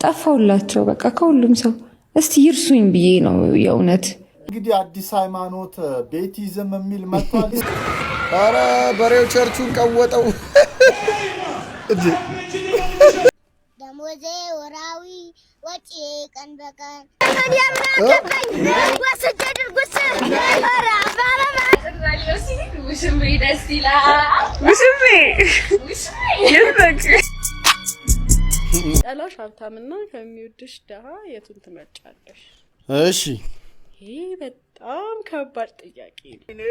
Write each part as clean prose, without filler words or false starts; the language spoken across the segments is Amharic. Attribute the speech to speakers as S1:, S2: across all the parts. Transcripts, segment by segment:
S1: ጠፋውላቸው በቃ ከሁሉም ሰው እስቲ ይርሱኝ ብዬ ነው የእውነት።
S2: እንግዲህ አዲስ ሃይማኖት ቤቲዝም የሚል መጥቷል።
S3: ኧረ በሬው ቸርቹን ቀወጠው።
S4: ደሞዜ ወራዊ ወጪ ቀን በቀን
S5: ጠላሽ ሀብታምና ከሚወድሽ ደሃ የቱን ትመርጫለሽ?
S3: እሺ
S5: ይሄ በጣም ከባድ ጥያቄ ነው።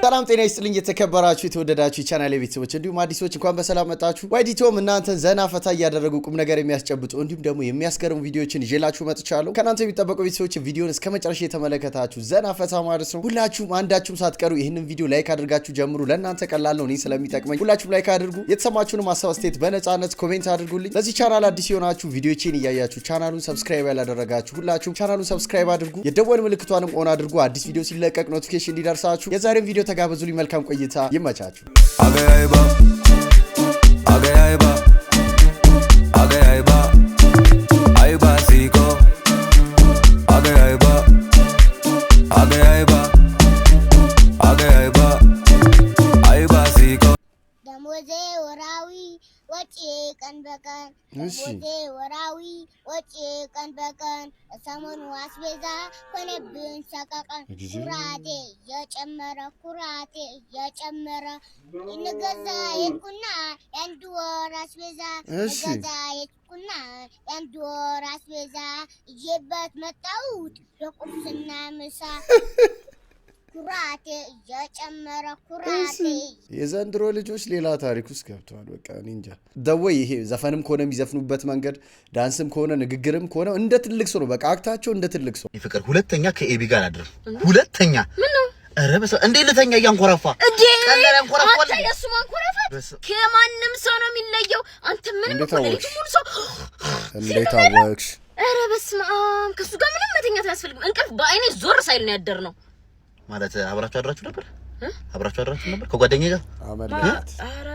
S3: ሰላም ጤና ይስጥልኝ የተከበራችሁ የተወደዳችሁ የቻናሌ ቤተሰቦች እንዲሁም አዲሶች እንኳን በሰላም መጣችሁ። ዋይዲቶም እናንተን ዘና ፈታ እያደረጉ ቁም ነገር የሚያስጨብጡ እንዲሁም ደግሞ የሚያስገርሙ ቪዲዮዎችን ይዤላችሁ መጥቻለሁ። ከናንተ የሚጠበቀው ቤተሰቦች ቪዲዮን እስከመጨረሻ የተመለከታችሁ ዘና ፈታ ማለት ነው። ሁላችሁም አንዳችሁም ሳትቀሩ ይህንን ቪዲዮ ላይክ አድርጋችሁ ጀምሩ። ለእናንተ ቀላል ነው፣ እኔ ስለሚጠቅመኝ ሁላችሁም ላይክ አድርጉ። የተሰማችሁንም ሀሳብ አስተያየት በነፃነት ኮሜንት አድርጉልኝ። ለዚህ ቻናል አዲስ የሆናችሁ ቪዲዮቼን እያያችሁ ቻናሉን ሰብስክራይብ ያላደረጋችሁ ሁላችሁም ቻናሉን ሰብስክራይብ አድርጉ። የደወል ምልክቷንም ኦን አድርጉ፣ አዲስ ቪዲዮ ሲለቀቅ ኖቲፊኬሽን እንዲደርሳችሁ። የዛሬውን ቪዲዮ ተጋበዙልኝ። መልካም ቆይታ ይመቻችሁ።
S4: ደሞዜ ወራዊ ወጪ ቀን በቀን ደሞዜ ወራዊ ወጪ ቀን በቀን ሰሞኑ አስቤዛ ሆነብን ሰቀቀን ኩራቴ የጨመረ እንገዛ የጥቁና የአንድ ወር አስቤዛ እንገዛ የጥቁና የአንድ ወር አስቤዛ እየበት መጣሁት ለቁርስና ምሳ ኩራቴ የጨመረ ኩራቴ።
S3: የዘንድሮ ልጆች ሌላ ታሪክ ውስጥ ገብተዋል። በቃ እኔ እንጃ ደወይ ይሄ ዘፈንም ከሆነ የሚዘፍኑበት መንገድ ዳንስም ከሆነ ንግግርም ከሆነ እንደ ትልቅ ሰው ነው። በቃ አክታቸው እንደ ትልቅ ሰው።
S6: ይፍቅር ሁለተኛ ከኤቢ ጋር አድር ሁለተኛ ምን ነው? ኧረ በሰ እንዴ ለተኛ ያንኮራፋ ቀለለ ያንኮራፋ
S4: አንተ የሱ ማንኮራፋ ከማንም ሰው ነው የሚለየው። አንተ ምንም ኮሌጅ ሙሉ ሰው
S3: እንዴት አወቅሽ?
S4: ኧረ በስመ አብ ከሱ ጋር ምንም መተኛት አያስፈልግም። እንቅልፍ በአይኔ ዞር ሳይል ነው ያደር ነው
S6: ማለት አብራችሁ አድራችሁ ነበር? አብራችሁ ነበር ከጓደኛዬ ጋር?
S4: ኧረ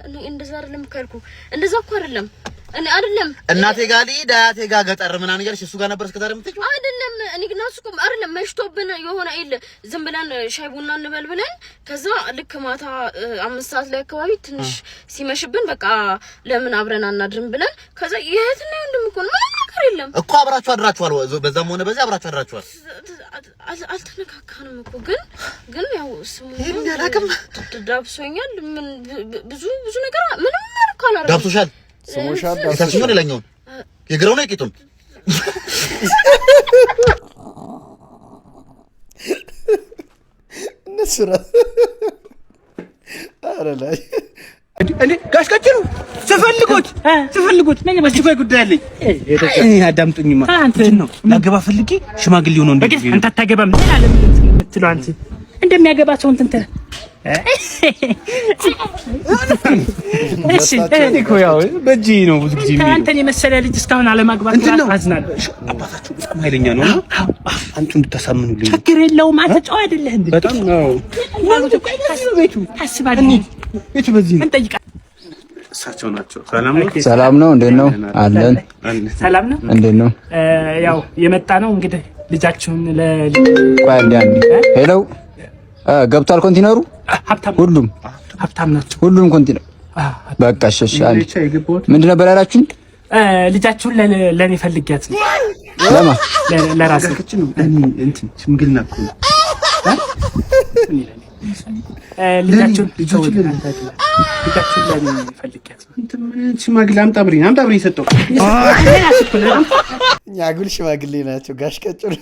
S4: እኔ እንደዛ አይደለም ካልኩ እንደዛ እኮ አይደለም እኔ አይደለም
S6: እናቴ ጋር ልሂድ አያቴ ጋር ገጠር ምናምን እያልሽ እሱ ጋር ነበር እስከ ዛሬ የምትሄጂው?
S4: አይደለም እኔ ግን እሱ እኮ አይደለም መሽቶብን የሆነ አይደል ዝም ብለን ሻይ ቡና እንበል ብለን ከዛ ልክ ማታ 5 ሰዓት ላይ አካባቢ ትንሽ ሲመሽብን በቃ ለምን አብረን አናድርም ብለን ከዛ የትና እንደም እኮ ምንም ነገር የለም
S6: እኮ አብራችሁ አድራችኋል። በዛም ሆነ በዛ አብራችሁ አድራችኋል።
S4: አልተነካካንም እኮ ግን ያው ስሙ
S6: ይሄን ያላቀም
S4: ዳብሶኛል። ምን ብዙ ነገር ምንም ማርካ አላረገ
S6: ዳብሶሻል።
S3: ስሞሻል
S6: ዳብሶሻል ሌላኛውን የግራው ነው የቂጡን
S3: ነስራ አረላይ
S7: እንዴ ጋሽ ቀጭሩ ስፈልጉት ነኝ በስልኩ ጉዳይ አለኝ። እኔ አዳምጡኝማ። አንተ ነው ላገባ ፈልጊ ሽማግሌ ሆኖ እንዴ አንተ አታገባም ምን አለ የምትለው አንተ እንደሚያገባ ሰው እንትን እሺ እኮ ያው በጂ ነው ብዙ ጊዜ ነው። አንተን የመሰለ ልጅ እስካሁን አለማግባት አዝናለሁ። አባታችሁ በጣም ኃይለኛ ነው። አንቱ እንድታሳምኑልኝ ችግር የለውም። አንተ ጨዋ አይደለህ እንዴ? በጣም ነው ቤቱ ታስባለህ። ቤቱ በዚህ ነው እንጠይቃ
S8: እሳቸው ናቸው።
S7: ሰላም ነው። እንዴት ነው አለን?
S5: ሰላም ነው።
S7: እንዴት ነው?
S5: ያው የመጣ ነው እንግዲህ ልጃችሁን
S7: ሄሎ ገብቷል ኮንቲነሩ። ሁሉም
S5: ሀብታም ናቸው።
S7: ሁሉም ኮንቲነር በቃ እሺ። ምንድን ነበር ያላችሁኝ?
S5: ልጃችሁን ለኔ ፈልጊያት ነው።
S7: ለማ
S5: ለራሴ
S8: እንትን ሽምግልና እኮ
S5: ልጃችሁን ለኔ ፈልጊያት ነው።
S8: እንትን ሽማግሌ አምጣ ብሬ ሰጠው።
S3: እኛ ጉል ሽማግሌ ናቸው ጋሽ ቀጭሩ።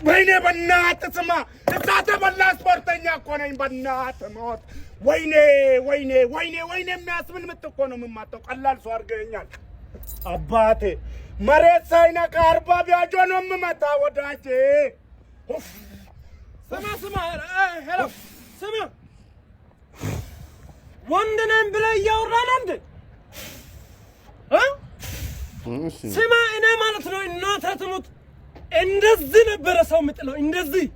S9: ወይኔ በእናትህ ስማ፣ እሳተ በላ ስፖርተኛ እኮ ነኝ። በእናትህ ሞት ወይኔ የሚያስብል ምት እኮ ነው የምማጣው። ቀላል ሰው አድርገኸኛል አባቴ። መሬት ሳይነካ 40 ቢያጆ ነው የምመታ ወዳጄ። ስማ ሄሎ ስማ፣ ወንድ ነኝ ብለህ እያወራህ ነው እንዴ? ስማ እኔ ማለት ነው እናትህ ትሙት
S10: እንደዚህ ነበር ሰው ምጥለው እንደዚህ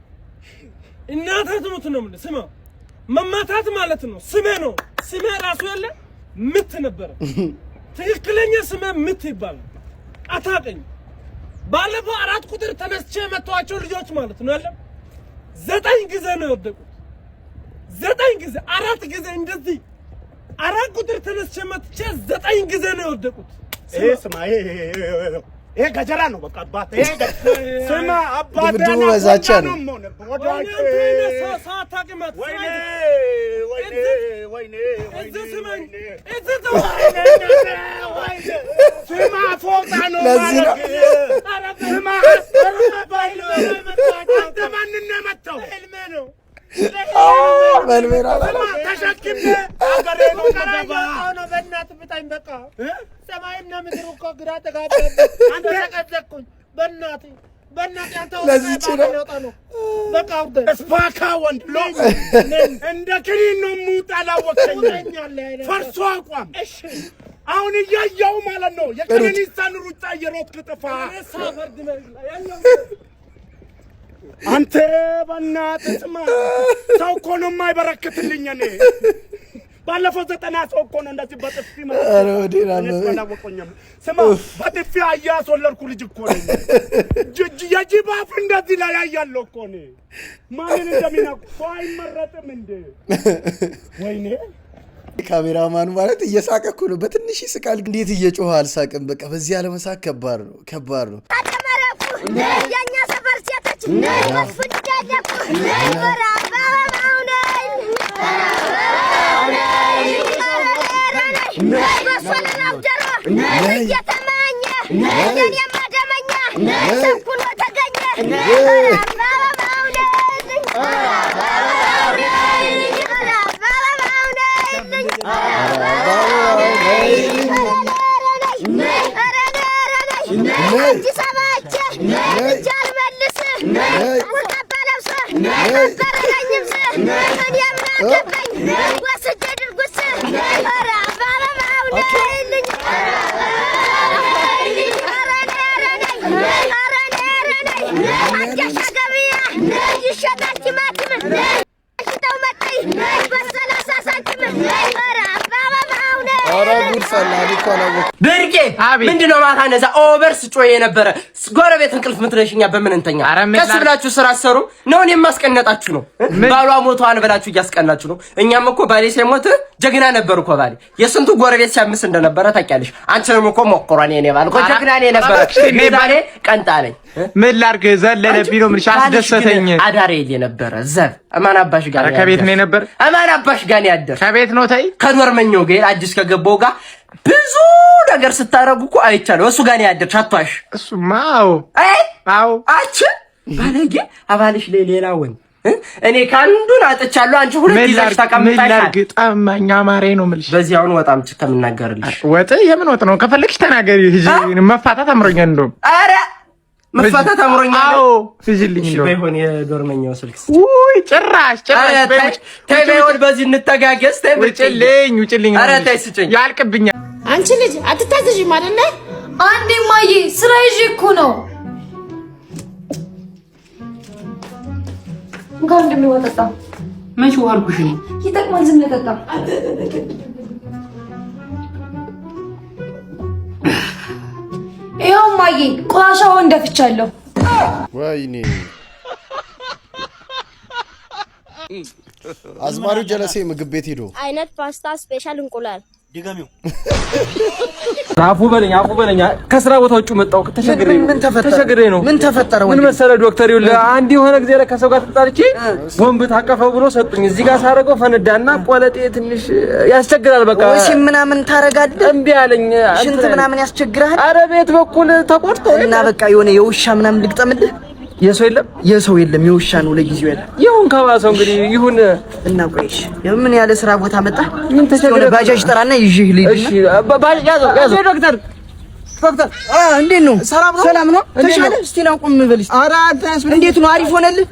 S10: እናታቱ ነው ማለት ስማ መማታት ማለት ነው ስሜ ነው ስሜ ራሱ ያለ ምት ነበር ትክክለኛ ስሜ ምት ይባላል አታቀኝ ባለፈው 4 ቁጥር ተነስቼ መተዋቸው ልጆች ማለት ነው ያለ 9 ጊዜ ነው ወደቁት 9 ጊዜ 4 ጊዜ እንደዚህ 4 ቁጥር ተነስቼ መጥቼ 9 ጊዜ ነው ወደቁት
S9: ስማ ይሄ ገጀራ ነው በቃ አባቴ ስማ አባቴ
S3: ነው ወዛቻ ነው
S9: ስማ ፎጣ ነው ስማ አንተ ማንን ነው መጣው ህልሜ ነው
S3: መልሜራ
S9: ተሸክሜ አገሬ ነው ተራባ ነው በእናት ብታኝ በቃ ሰማይና ምድር እኮ ግራ ተጋባብኝ አንተ ተቀዘቅኩኝ በእናት አንተ ነው በቃ ወደ ስፓካ ወንድ ሎክ እንደ ክሪን ነው ሙጣላ ወከኝ ፈርሶ አቋም እሺ አሁን እያየው ማለት ነው የቀነኒሳን ሩጫ እየሮጥክ ጥፋ አንተ በእናትህ ስማ ሰው እኮ ነው የማይበረክትልኝ እኔ ባለፈው 90 ሰው እኮ ነው እንደዚህ በጥፊ ማለት ነው ስማ በጥፊ አያስወለድኩ ልጅ እኮ ነኝ የጅብ አፍ እንደዚህ ላይ ያያለው እኮ ነኝ ማንን እንደሚናቁ ሰው አይመረጥም እንዴ ወይኔ
S3: ካሜራማኑ ማለት እየሳቀ እኮ ነው በትንሽ ይስቃል እንዴት እየጮኸ አልሳቅም በቃ በዚህ ያለ መሳቅ ከባድ ነው
S11: ያኛ ሰፈር ሴቶች ወስደለኩ
S12: ብርቄ ምንድነው ማታ ነዛ ኦቨርስ ጮዬ ነበር ጎረቤት እንቅልፍ ምትነሽኛ በምን እንተኛ ቀስ ብላችሁ ስራ ሰሩ ነው እኔ ማስቀነጣችሁ ነው ባሏ ሞቷን ብላችሁ እያስቀናችሁ ነው እኛም እኮ ባሌ ሲሞት ጀግና ነበር እኮ ባሌ የስንቱ ጎረቤት ሲያምስ እንደነበረ ታውቂያለሽ አንቺንም እኮ ሞክሯን የኔ ባል እኮ ጀግና ነበር እኔ ባሌ ቀንጣለኝ
S7: ምን ላርግ ዘለለብኝ ነው ምንሽ አስደሰተኝ
S12: አዳሬ የነበረ ዘብ አማን አባሽ ጋር
S7: ከቤት ነው ነበር
S12: አማን አባሽ ጋር ያደር
S7: ከቤት ነው ታይ
S12: ከዶርመኛው ጋር አዲስ ከገባው ጋር ብዙ ነገር ስታረጉ እኮ አይቻለው እሱ ጋር ያደር ቻቷሽ
S7: እሱማው አው
S12: አቺ ባለጌ አባልሽ ሌላ ወን እኔ ካንዱን አጥቻለሁ አንቺ ሁለት ይዛሽ ተቀምጣሽ
S7: ምን ላርግ ጠማኛ ማሬ ነው ምልሽ
S12: በዚህ አሁን ወጣም ከምናገርልሽ
S7: ወጥ የምን ወጥ ነው ከፈለግሽ ተናገሪ ሂጂ መፋታት አምሮኛል እንደው
S12: አረ መፋታት አምሮኛል
S7: አዎ ሂጂልኝ እንደው
S12: በይሆን የዶርመኛው ስልክ
S7: ውይ ጭራሽ
S12: ተይበይሆን በዚህ እንተጋገስ
S7: ውጭልኝ
S12: አረ ተይ ስጭኝ
S7: ያልቅብኛል
S11: አንቺ ልጅ አትታዘዥም አይደለ አንዴ ማዬ ስራ ይዤ እኮ ነው እንኳን እንደሚወጣጣ
S1: መቼ ዋልኩሽ ነው
S11: ይጠቅማል ዝም ለጠጣ ይኸው ማዬ ቆሻሻውን እንደፍቻለሁ
S3: ወይኔ አዝማሪው ጀለሴ ምግብ ቤት ሄዶ
S11: አይነት ፓስታ ስፔሻል እንቁላል
S6: ድገሚው
S12: አፉ በለኛ ከስራ ቦታ ውጭ መጣው ተሸግሬ ነው
S6: ምን ተፈጠረ
S12: ምን መሰለ ዶክተር ይኸውልህ አንድ የሆነ ጊዜ ከሰው ጋር ተጣልቼ ቦምብ ታቀፈው ብሎ ሰጡኝ እዚህ ጋር ሳረገው ፈነዳና ቆለጤ ትንሽ ያስቸግራል በቃ
S6: ወይስ ምናምን ታረጋለህ
S12: እምቢ አለኝ
S6: ሽንት ምናምን ያስቸግራል
S12: አረ ቤት በኩል ተቆርጦ
S6: እና በቃ የሆነ የውሻ ምናምን ልግጠምልህ የሰው የለም የውሻ ነው ለጊዜው ያለ
S12: ይሁን ከባሰው እንግዲህ ይሁን
S6: እና ቆይሽ ምን ያለ ስራ ቦታ መጣ ምን ተቸገረ ባጃጅ ጠራና ይዤህ ልሂድ
S12: እሺ ባጃጅ ያዘው ዶክተር
S6: እንዴት ነው ሰላም ነው ተሻለ እስቲ ና ቁም በልሽ
S12: ኧረ
S6: እንዴት ነው አሪፍ ሆነልህ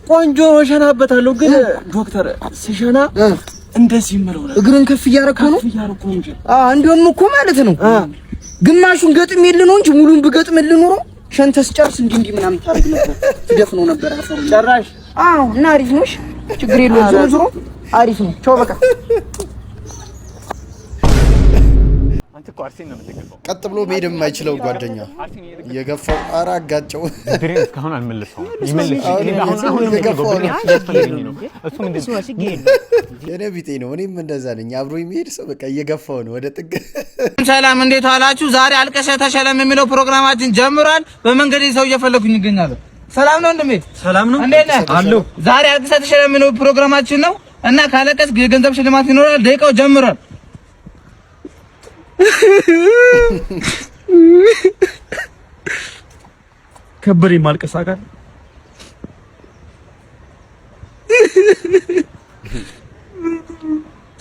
S12: ቆንጆ ሸናበታለሁ ግን ዶክተር ሲሸና እንደዚህ ምለው
S6: እግርን ከፍ እያረከው ነው እንደውም እኮ ማለት ነው ግማሹን ገጥሜልህ ነው እንጂ ሙሉን ብገጥምልህ ኑሮ
S12: ሸንተስ ጨርስ እንዲህ ምናምን ታርግ ነበር ትደፍነው ነበር አፈሩ ጨራሽ አዎ እና አሪፍ ነው ችግር የለውም ዞሮ አሪፍ ነው ቻው በቃ
S7: አንተ ቋርሴን ነው የምትገፋው
S3: ቀጥ ብሎ መሄድ የማይችለው ጓደኛ እየገፋው ኧረ አጋጨው
S7: ድሬ እስካሁን አልመለሰውም ይመለስ አሁን እየገፋው ነው እሱ ምንድን ነው
S3: የኔ ቢጤ ነው እኔም እንደዛ ነኝ አብሮ የሚሄድ ሰው በቃ እየገፋው ነው ወደ ጥግ
S13: ሰላም እንዴት ዋላችሁ ዛሬ አልቀሰ ተሸለም የሚለው ፕሮግራማችን ጀምሯል በመንገድ ሰው እየፈለኩኝ ይገኛሉ ሰላም ነው እንደምን ሰላም ነው እንዴት ነህ አሎ ዛሬ አልቀሰ ተሸለም የሚለው ፕሮግራማችን ነው እና ካለቀስ የገንዘብ ሽልማት ይኖራል ደቂቃው ጀምሯል
S7: ከበሬ ማልቀስ አቃል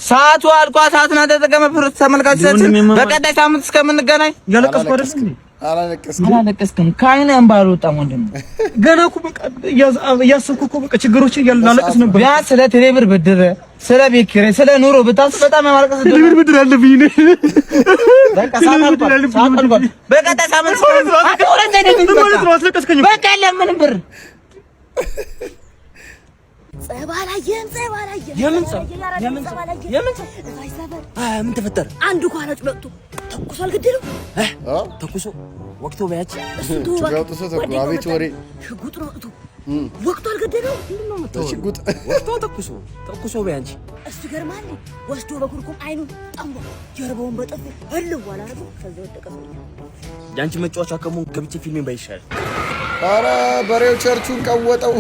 S13: ሰዓቱ አልቋ ሰዓቱን ተጠቀመ ተመልካቾቻችን በቀጣይ ሳምንት እስከምንገናኝ ያለቀስኩ አይደል እንዴ አላለቀስኩም ካይነ እንባል ወጣም ወንድም
S7: ገና እኮ በቃ እያሰብኩ እኮ በቃ ችግሮችን ያላለቀስ ነበር
S13: ያ ስለ ቴሌብር ብድር ስለ ቤት ኪራይ ስለ ኑሮ ብታስብ በጣም ያማልቀስ
S7: ቴሌብር ብድር አለብኝ ነው
S13: በቃ ሳታልቋል በቀጣይ ሳምንት አትወረድ አይደለም
S7: ማለት ነው አስለቀስከኝ
S13: በቃ ለምን ብር
S11: ጸባላየን
S12: የምን ምን ተፈጠረ
S11: አንዱ ኳላጭ መጥቶ ተኩሶ አልገደለው
S12: ተኩሶ ወቅቶ በያች
S3: ጋውጥሶ ተኩ አቤት ወሬ
S11: ሽጉጥ ወቅቶ ወቅቶ አልገደለው ምንድነው መጥቶ
S3: ሽጉጥ
S12: ወቅቶ ተኩሶ በያንቺ
S11: እሱ ገርማል ወስዶ በኩርኩም አይኑ ጠምቦ ጀርባውን በጥፍ እልው አላረገው ከዛ ወደቀ
S12: ያንቺ መጫወቻ ከመሆን ገብቼ ፊልሜን ባይሻል
S3: ኧረ በሬው ቸርቹን ቀወጠው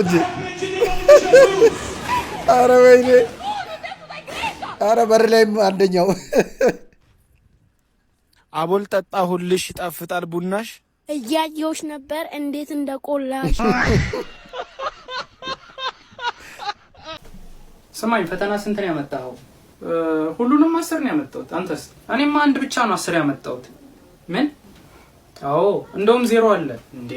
S3: እጂ ኧረ ወይኔ ኧረ በር ላይ አንደኛው
S10: አቦል ጠጣሁልሽ ይጣፍጣል ቡናሽ
S11: እያየሁሽ ነበር እንዴት እንደቆላሽ
S14: ስማኝ ፈተና ስንት ነው ያመጣው ሁሉንም 10 ነው ያመጣሁት አንተስ እኔማ አንድ ብቻ ነው 10 ያመጣሁት ምን አዎ እንደውም 0 አለ እንዴ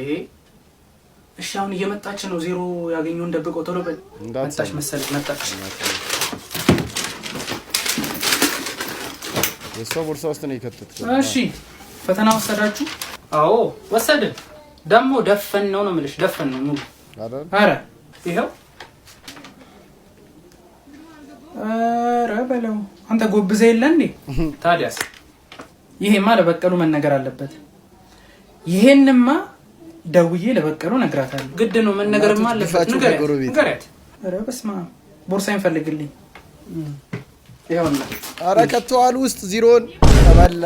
S14: እሺ አሁን እየመጣች ነው 0 ያገኘው እንደበቀው ቶሎ በል መጣች መሰለኝ መጣች
S3: የሷ ቦርሳ ውስጥ ነው የከተትኩት
S14: እሺ ፈተና ወሰዳችሁ አዎ ወሰደ ደሞ ደፈን ነው የምልሽ ደፈን ነው ሙሉ አረ ይሄው አረ በለው አንተ ጎብዘ የለ እንዴ ታዲያስ ይሄማ ለበቀሉ መነገር አለበት ይሄንማ ደውዬ ለበቀሉ ነግራታለሁ ግድ ነው መነገርማ አለበት ንገሪያት አረ በስማ ቦርሳዬን ፈልግልኝ ይሄውና
S3: አረ ከተዋል ውስጥ 0 ተበላ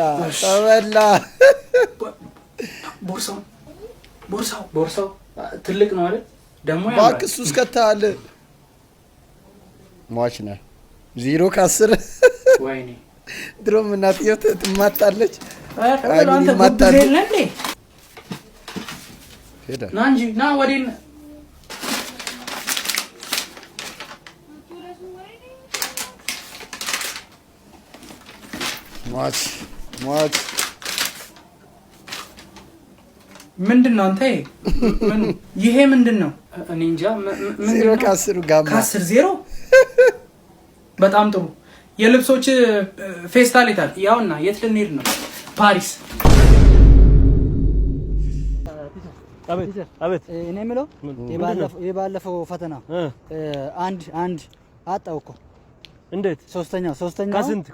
S14: ቦርሳው ትልቅ ነው አይደል ደሞ ያለው
S3: ባክሱስ ከተዋል ሟች ነህ 0 ከ10
S14: ወይኔ
S3: ድሮም እናትየው ትማጣለች
S14: አረ አንተ ጎብዘ የለ እንዴ
S3: ሄዳ
S14: ናንጂ ና ወዲን
S3: ሟች
S14: ምንድነው አንተ ምን ይሄ ምንድነው እኔ እንጃ ምንድነው
S3: 0 ከ10 ጋማ
S14: ከ10 0 በጣም ጥሩ የልብሶች ፌስታል ይታል ያውና የት ልንሄድ ነው ፓሪስ
S15: አቤት እኔ የምለው የባለፈው ፈተና አንድ አጣው እኮ እንዴት ሶስተኛው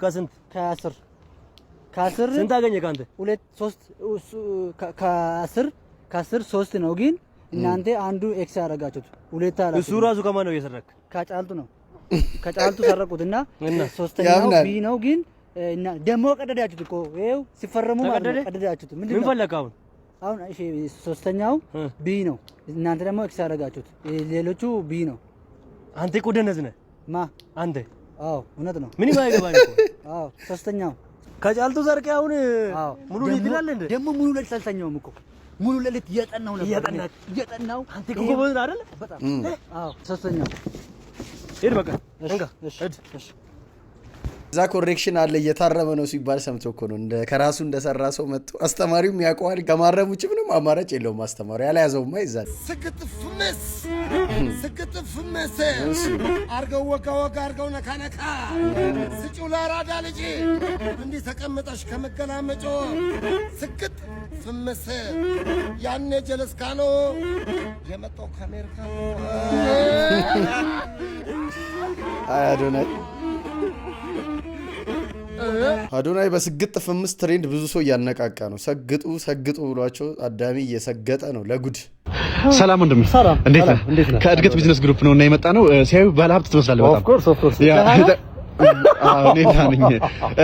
S15: ከስንት ከ10 ስንት አገኘ ካንተ 2 3 ከ10 3 ነው ግን እናንተ አንዱ ኤክስ ያረጋችሁት ሁለት አላችሁ እሱ ራሱ ከማን ነው እየሰረክ ከጫልቱ ነው ከጫልቱ ሰረቁትና ሶስተኛው ቢ ነው ግን እና ደሞ ቀደዳችሁት እኮ ይሄው ሲፈረሙ ማለት ቀደዳችሁት ምንድነው ምን ፈለከው አሁን እሺ ሶስተኛው ቢ ነው እናንተ ደግሞ ኤክስ ያረጋችሁት ሌሎቹ ቢ ነው አንተ እኮ ደነዝ ነህ ማ አንተ አዎ እውነት ነው ምን ይማይገባኝ እኮ አዎ ሶስተኛው ከጫልቱ ዘርቀ አሁን ሙሉ ሊት ይላል እንዴ ደሞ ሙሉ ሌሊት አልተኛውም እኮ ሙሉ ሌሊት እየጠናው ነበር እየጠናው አንተ እኮ ጎበዝ አይደል በጣም አዎ ሶስተኛው ሄድ በቃ እንጋ እሺ
S3: እዛ ኮሬክሽን አለ እየታረመ ነው ሲባል ሰምቶ እኮ ነው እንደ ከራሱ እንደሰራ ሰው መጥቶ አስተማሪውም ያውቀዋል። ከማረም ውጭ ምንም አማራጭ የለውም አስተማሪው ያልያዘውማ ይዛል።
S9: ስክትፍምስ አርገው ወጋ አርገው ነካ ስጪው ለአራዳ ልጅ እንዲህ ተቀምጠሽ ከመገላመጮ ስክት ፍምስ ያኔ ጀለስካኖ የመጣው ከአሜሪካ
S3: አዶናይ በስግጥ ፍምስ ትሬንድ ብዙ ሰው እያነቃቃ ነው። ሰግጡ ብሏቸው አዳሚ እየሰገጠ ነው ለጉድ።
S6: ሰላም ወንድም፣ እንዴት ነህ? ከእድገት ቢዝነስ ግሩፕ ነው እና የመጣ ነው። ሲያዩ ባለሀብት ትመስላለህ በጣም። ኦፍ ኮርስ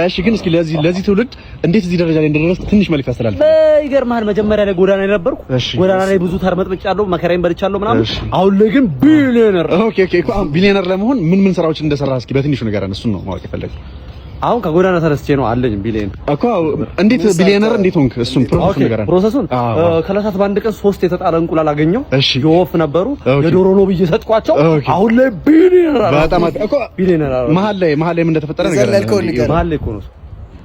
S6: እሺ፣ ግን እስኪ ለዚህ ትውልድ እንዴት እዚህ ደረጃ ላይ እንደደረስክ ትንሽ መልዕክት አስተላልፍ።
S15: ይገርምሃል፣ መጀመሪያ ላይ ጎዳና ላይ ነበርኩ። ጎዳና ላይ ብዙ ተርመጥምጫለሁ፣ መከራዬን በልቻለሁ ምናምን። አሁን ላይ ግን ቢሊየነር።
S6: ኦኬ ቢሊየነር ለመሆን ምን ስራዎችን እንደሰራህ እስኪ በትንሹ ንገረን። እሱን ነው ማወቅ የፈለግኩት።
S15: አሁን ከጎዳና ተነስቼ ነው አለኝ ቢሊየን
S6: እኮ። እንዴት ቢሊየነር እንዴት ሆንክ? እሱን
S15: ፕሮሰሱን ከለታት በአንድ ቀን 3 የተጣለ እንቁላል አገኘው። የወፍ ነበሩ የዶሮ ነው ብዬ ሰጥቋቸው አሁን ላይ ቢሊየነር።
S6: በጣም እኮ ቢሊየነር። መሀል ላይ ምን እንደተፈጠረ ነገር
S15: መሀል ላይ እኮ ነው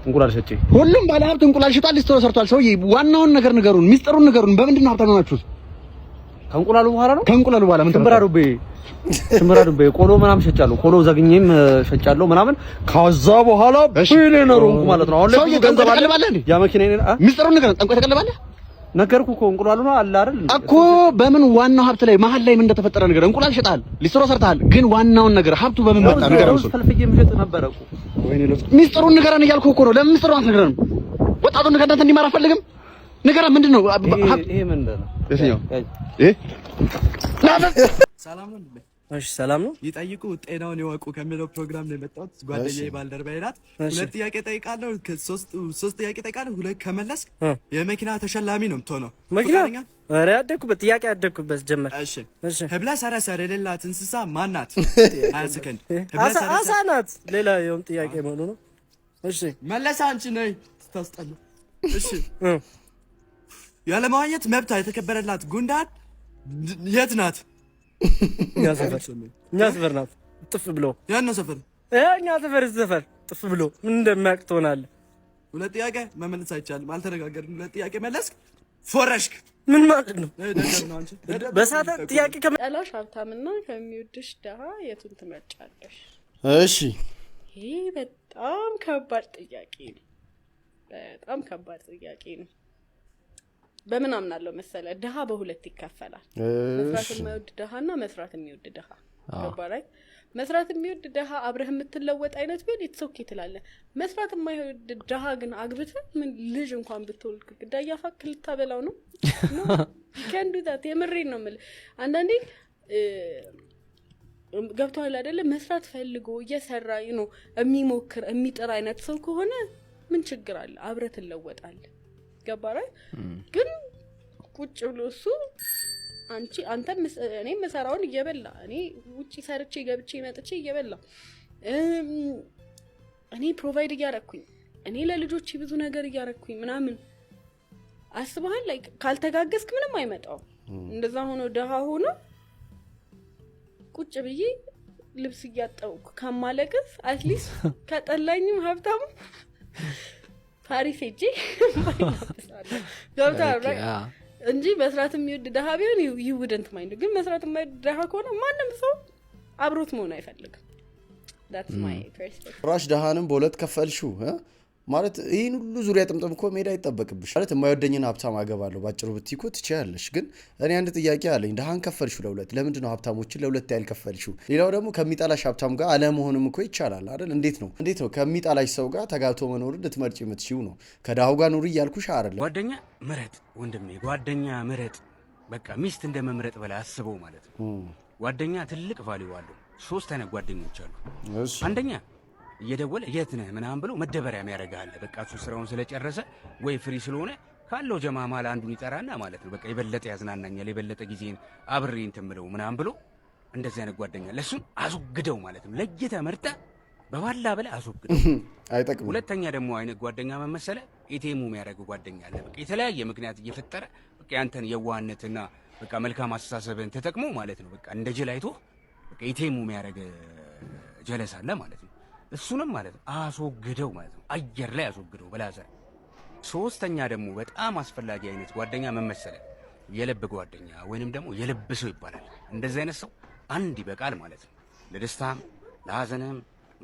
S15: እንቁላል ሸጬ።
S6: ሁሉም ባለሀብት እንቁላል ሽጧል፣ ሊስትሮ ሰርቷል። ሰውዬ ዋናውን ነገር ንገሩን፣ ሚስጥሩን ንገሩን። በምንድን ነው ሀብታም ሆናችሁት?
S15: ከእንቁላሉ በኋላ ነው።
S6: ከእንቁላሉ በኋላ ምን ተፈጠረ?
S15: ሽምብራ ዱቤ ቆሎ ምናምን ሸጫለሁ። ቆሎ ዘግኜም ሸጫለሁ ምናምን። ከዛ በኋላ ቢሊየነር ሆንኩ ማለት ነው። አሁን ላይ ገንዘብ አለ ያ መኪና
S6: ሚስጥሩን ንገረን። ጠንቆይ ተቀልባለህ?
S15: ነገርኩ እኮ እንቁላሉ ነው አለ አይደል
S6: እኮ። በምን ዋናው ሀብት ላይ መሀል ላይ ምን እንደተፈጠረ ነገር እንቁላል ሸጣል፣ ሊስትሮ ሰርተሃል፣ ግን ዋናውን ነገር ሀብቱ በምን መጣ ነገር ነው?
S15: ፈልፍዬ ምሸጥ ነበር እኮ።
S6: ወይኔ ሚስጥሩን ንገረን እያልኩ እኮ ነው። ለምን ሚስጥሩን አትነግረንም? ወጣቱን ከእናንተ እንዲማር አትፈልግም? ንገረን። ምንድን ነው
S15: ይሄ? ምንድን ነው
S6: የትኛው?
S16: ሰላም ነው።
S15: እሺ ሰላም ነው።
S16: ይጠይቁ ጤናውን ይወቁ ከሚለው ፕሮግራም ነው የመጣሁት። ጓደኛዬ ባልደረባዬ ናት። 2 ጥያቄ ጠይቃለሁ። ሶስት ጥያቄ ጠይቃለሁ። 2 ከመለስክ የመኪና ተሸላሚ ነው የምትሆነው።
S15: መኪና? ኧረ ያደኩበት ጥያቄ ያደኩበት ጀመር።
S16: እሺ ህብለ ሰረሰር የሌላት እንስሳ ማን ናት? 20 ሰከንድ።
S15: አሳ ናት። ሌላ የሆነ ጥያቄ መሆኑ ነው። እሺ
S16: መለሳ። አንቺ ነይ ስታስጠሉ። እሺ ያለማግኘት መብቷ የተከበረላት ጉንዳን የት ናት?
S15: እኛ ሰፈር ናት። ጥፍ ብሎ
S16: ያን ነው ሰፈር።
S15: እኛ ሰፈር ጥፍ ብሎ ምን እንደማያውቅ ትሆናለህ።
S16: 2 ጥያቄ መመለስ አይቻልም። አልተነጋገርንም። 2 ጥያቄ መለስክ ፎረሽክ።
S15: ምን ማለት ነው? በሳተ ጥያቄ
S5: ጠላሽ ሀብታምና ከሚወድሽ ደሃ የቱን ትመርጫለሽ?
S3: እሺ
S5: ይሄ በጣም ከባድ ጥያቄ ነው። በጣም ከባድ ጥያቄ ነው። በምን አምናለሁ መሰለ? ደሃ በሁለት ይከፈላል። መስራት የማይወድ ደሃና መስራት የሚወድ ደሃ። ገባራይ? መስራት የሚወድ ደሃ አብረህ የምትለወጥ አይነት ቢሆን ኢትሶኬ ትላለህ። መስራት የማይወድ ደሃ ግን አግብተህ ምን ልጅ እንኳን ብትወልድ ግዳ ያፋክ ልታበላው ነው። ከንዱ ታት የምሬን ነው የምልህ። አንዳንዴ ገብቶሃል አይደለ? መስራት ፈልጎ እየሰራ ነው የሚሞክር የሚጥር አይነት ሰው ከሆነ ምን ችግር አለ? አብረህ ትለወጣለህ። ገባራይ? ግን ቁጭ ብሎ እሱ አንተ እኔ መሰራውን እየበላ እኔ ውጪ ሰርቼ ገብቼ መጥቼ እየበላ እኔ ፕሮቫይድ እያረኩኝ እኔ ለልጆቼ ብዙ ነገር እያረኩኝ ምናምን አስበሃል? ላይ ካልተጋገዝክ ምንም አይመጣው። እንደዛ ሆኖ ደሃ ሆኖ ቁጭ ብዬ ልብስ እያጠብኩ ከማለቅስ አትሊስት ከጠላኝም ሀብታሙ ፓሪስ ሄጄ ገብታለሁ እንጂ መስራት የሚወድ ደሃ ቢሆን ይውደንት ማይንድ። ግን መስራት የማይወድ ደሃ ከሆነ ማንም ሰው አብሮት መሆን አይፈልግም። that's my perspective።
S3: ራሽ ደሃንም በሁለት ከፈልሽው ማለት ይሄን ሁሉ ዙሪያ ጥምጥም እኮ ሜዳ አይጠበቅብሽ ማለት የማይወደኝን ሀብታም አገባለሁ ባጭሩ ብትይ እኮ ትችያለሽ። ግን እኔ አንድ ጥያቄ አለኝ። ደሃን ከፈልሽው ለሁለት፣ ለምንድን ነው ሀብታሞችን ለሁለት ያልከፈልሽው? ሌላው ደግሞ ከሚጣላሽ ሀብታም ጋር አለመሆንም እኮ ይቻላል አይደል? እንዴት ነው ከሚጣላሽ ሰው ጋር ተጋብቶ መኖር ልትመርጪ የምትችይው ነው? ከደሃው ጋር ኑሪ እያልኩሽ አይደለም።
S7: ጓደኛ ምረጥ ወንድሜ፣ ጓደኛ ምረጥ። በቃ ሚስት እንደመምረጥ በላይ አስበው ማለት ነው። ጓደኛ ትልቅ ቫልዩ አለው። 3 አይነት ጓደኞች አሉ። አንደኛ እየደወለ የት ነህ ምናምን ብሎ መደበሪያ ያደርጋል። በቃ እሱ ስራውን ስለጨረሰ ወይ ፍሪ ስለሆነ ካለው ጀማማል አንዱን ይጠራና ማለት ነው በቃ የበለጠ ያዝናናኛል፣ የበለጠ ጊዜን አብሬ እንትን ብለው ምናምን ብሎ እንደዚህ አይነት ጓደኛ ለሱን አስወግደው ማለት ነው። ለየተ መርጠ በባላ በለ አስወግደው
S3: አይጠቅም።
S7: ሁለተኛ ደግሞ አይነት ጓደኛ መመሰለ ኢቴሙ የሚያደርገው ጓደኛ አለ። በቃ የተለያየ ምክንያት እየፈጠረ በቃ ያንተን የዋህነትና በቃ መልካም አስተሳሰብን ተጠቅሞ ማለት ነው በቃ እንደ ጅል አይቶ በቃ ኢቴሙ የሚያደርግ ጀለስ አለ ማለት ነው።
S17: እሱንም ማለት ነው አስወግደው ማለት ነው አየር ላይ አስወግደው በላዘር። ሶስተኛ ደግሞ በጣም አስፈላጊ አይነት ጓደኛ መመሰለ የልብ ጓደኛ ወይንም ደግሞ የልብ ሰው ይባላል። እንደዚህ አይነት ሰው አንድ ይበቃል ማለት ነው። ለደስታም ለሐዘንም